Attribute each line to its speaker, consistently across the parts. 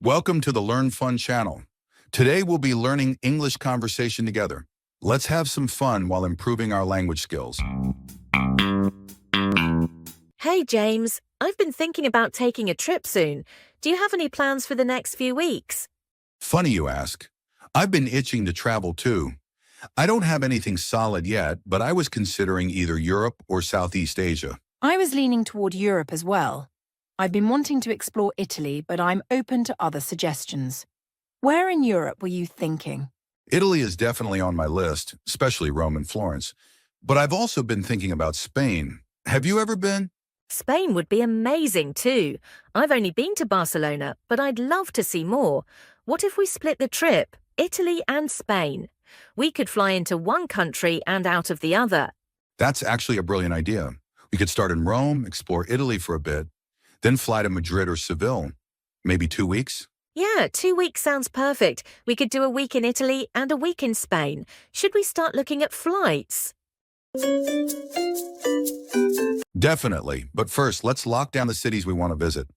Speaker 1: Welcome to the Learn Fun channel. Today we'll be learning English conversation together. Let's have some fun while improving our language skills.
Speaker 2: Hey, James. I've been thinking about taking a trip soon. Do you have any plans for the next few weeks?
Speaker 1: Funny you ask. I've been itching to travel too. I don't have anything solid yet, but I was considering either Europe or Southeast Asia.
Speaker 3: I was leaning toward Europe as well. I've been wanting to explore Italy, but I'm open to other suggestions. Where in Europe were you thinking?
Speaker 1: Italy is definitely on my list, especially Rome and Florence. But I've also been thinking about Spain. Have you ever been?
Speaker 2: Spain would be amazing too. I've only been to Barcelona, but I'd love to see more. What if we split the trip, Italy and Spain? We could fly into one country and out of the other.
Speaker 1: That's actually a brilliant idea. We could start in Rome, explore Italy for a bit, then fly to Madrid or Seville. Maybe 2 weeks?
Speaker 2: Yeah, 2 weeks sounds perfect. We could do a week in Italy and a week in Spain. Should we start looking at flights?
Speaker 1: Definitely, but first let's lock down the cities we want to visit.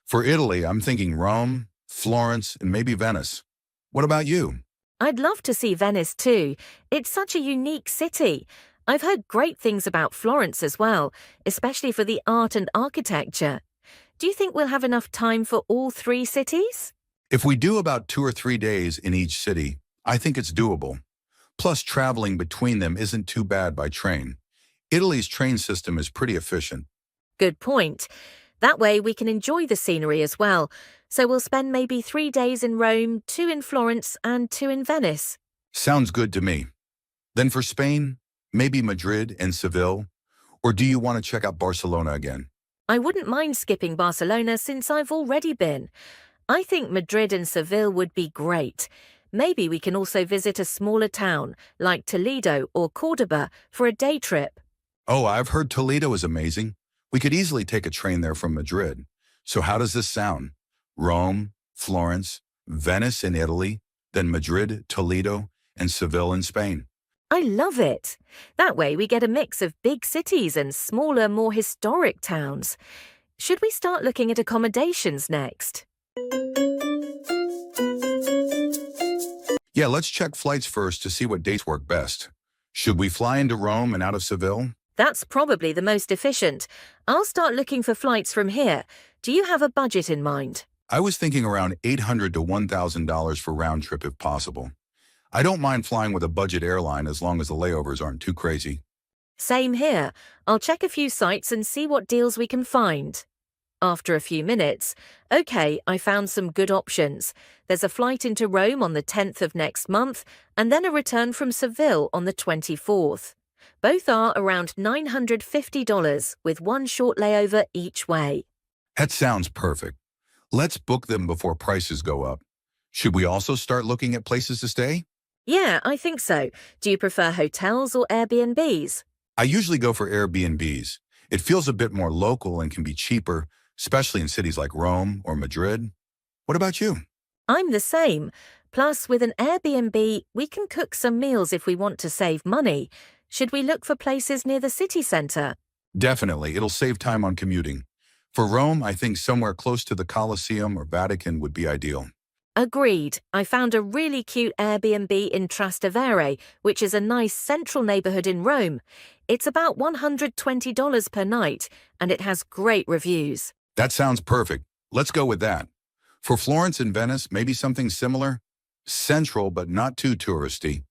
Speaker 1: For Italy, I'm thinking Rome, Florence, and maybe Venice. What about you?
Speaker 2: I'd love to see Venice too. It's such a unique city. I've heard great things about Florence as well, especially for the art and architecture. Do you think we'll have enough time for all 3 cities?
Speaker 1: If we do about 2 or 3 days in each city, I think it's doable. Plus, traveling between them isn't too bad by train. Italy's train system is pretty efficient.
Speaker 2: Good point. That way we can enjoy the scenery as well. So we'll spend maybe 3 days in Rome, 2 in Florence, and 2 in Venice.
Speaker 1: Sounds good to me. Then for Spain, maybe Madrid and Seville? Or do you want to check out Barcelona again?
Speaker 2: I wouldn't mind skipping Barcelona since I've already been. I think Madrid and Seville would be great. Maybe we can also visit a smaller town, like Toledo or Cordoba, for a day trip.
Speaker 1: Oh, I've heard Toledo is amazing. We could easily take a train there from Madrid. So how does this sound? Rome, Florence, Venice in Italy, then Madrid, Toledo, and Seville in Spain.
Speaker 2: I love it. That way we get a mix of big cities and smaller, more historic towns. Should we start looking at accommodations next?
Speaker 1: Yeah, let's check flights first to see what dates work best. Should we fly into Rome and out of Seville?
Speaker 2: That's probably the most efficient. I'll start looking for flights from here. Do you have a budget in mind?
Speaker 1: I was thinking around $800 to $1,000 for round trip if possible. I don't mind flying with a budget airline as long as the layovers aren't too crazy.
Speaker 2: Same here. I'll check a few sites and see what deals we can find. After a few minutes, okay, I found some good options. There's a flight into Rome on the 10th of next month, and then a return from Seville on the 24th. Both are around $950 with one short layover each way.
Speaker 1: That sounds perfect. Let's book them before prices go up. Should we also start looking at places to stay?
Speaker 2: Yeah, I think so. Do you prefer hotels or Airbnbs?
Speaker 1: I usually go for Airbnbs. It feels a bit more local and can be cheaper, especially in cities like Rome or Madrid. What about you?
Speaker 2: I'm the same. Plus, with an Airbnb, we can cook some meals if we want to save money. Should we look for places near the city centre?
Speaker 1: Definitely, it'll save time on commuting. For Rome, I think somewhere close to the Colosseum or Vatican would be ideal.
Speaker 2: Agreed. I found a really cute Airbnb in Trastevere, which is a nice central neighbourhood in Rome. It's about $120 per night, and it has great reviews.
Speaker 1: That sounds perfect. Let's go with that. For Florence and Venice, maybe something similar? Central, but not too touristy.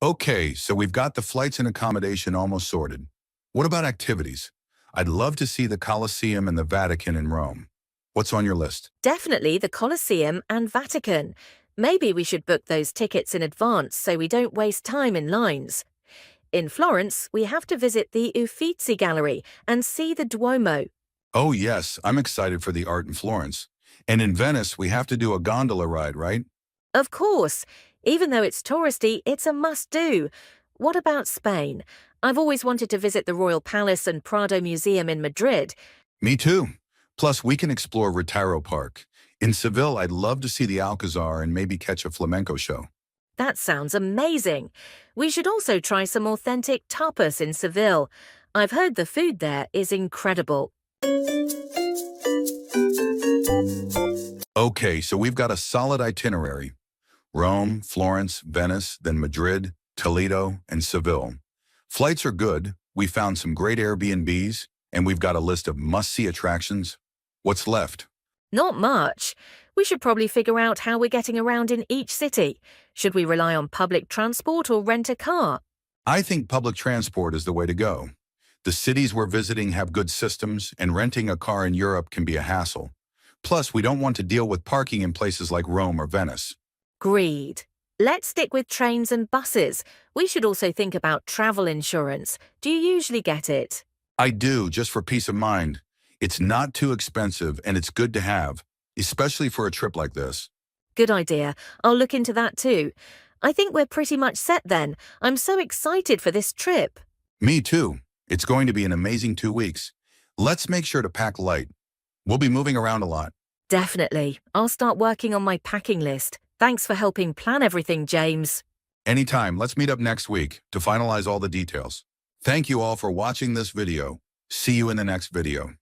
Speaker 1: Okay, so we've got the flights and accommodation almost sorted. What about activities? I'd love to see the Colosseum and the Vatican in Rome. What's on your list?
Speaker 2: Definitely the Colosseum and Vatican. Maybe we should book those tickets in advance so we don't waste time in lines. In Florence, we have to visit the Uffizi Gallery and see the Duomo.
Speaker 1: Oh yes, I'm excited for the art in Florence. And in Venice, we have to do a gondola ride, right?
Speaker 2: Of course. Even though it's touristy, it's a must-do. What about Spain? I've always wanted to visit the Royal Palace and Prado Museum in Madrid.
Speaker 1: Me too. Plus, we can explore Retiro Park. In Seville, I'd love to see the Alcazar and maybe catch a flamenco show.
Speaker 2: That sounds amazing. We should also try some authentic tapas in Seville. I've heard the food there is incredible.
Speaker 1: Okay, so we've got a solid itinerary. Rome, Florence, Venice, then Madrid, Toledo, and Seville. Flights are good. We found some great Airbnbs, and we've got a list of must-see attractions. What's left?
Speaker 2: Not much. We should probably figure out how we're getting around in each city. Should we rely on public transport or rent a car?
Speaker 1: I think public transport is the way to go. The cities we're visiting have good systems, and renting a car in Europe can be a hassle. Plus, we don't want to deal with parking in places like Rome or Venice.
Speaker 2: Agreed. Let's stick with trains and buses. We should also think about travel insurance. Do you usually get it?
Speaker 1: I do, just for peace of mind. It's not too expensive, and it's good to have, especially for a trip like this.
Speaker 2: Good idea. I'll look into that too. I think we're pretty much set then. I'm so excited for this trip.
Speaker 1: Me too. It's going to be an amazing 2 weeks. Let's make sure to pack light. We'll be moving around a lot.
Speaker 2: Definitely. I'll start working on my packing list. Thanks for helping plan everything, James.
Speaker 1: Anytime, let's meet up next week to finalize all the details. Thank you all for watching this video. See you in the next video.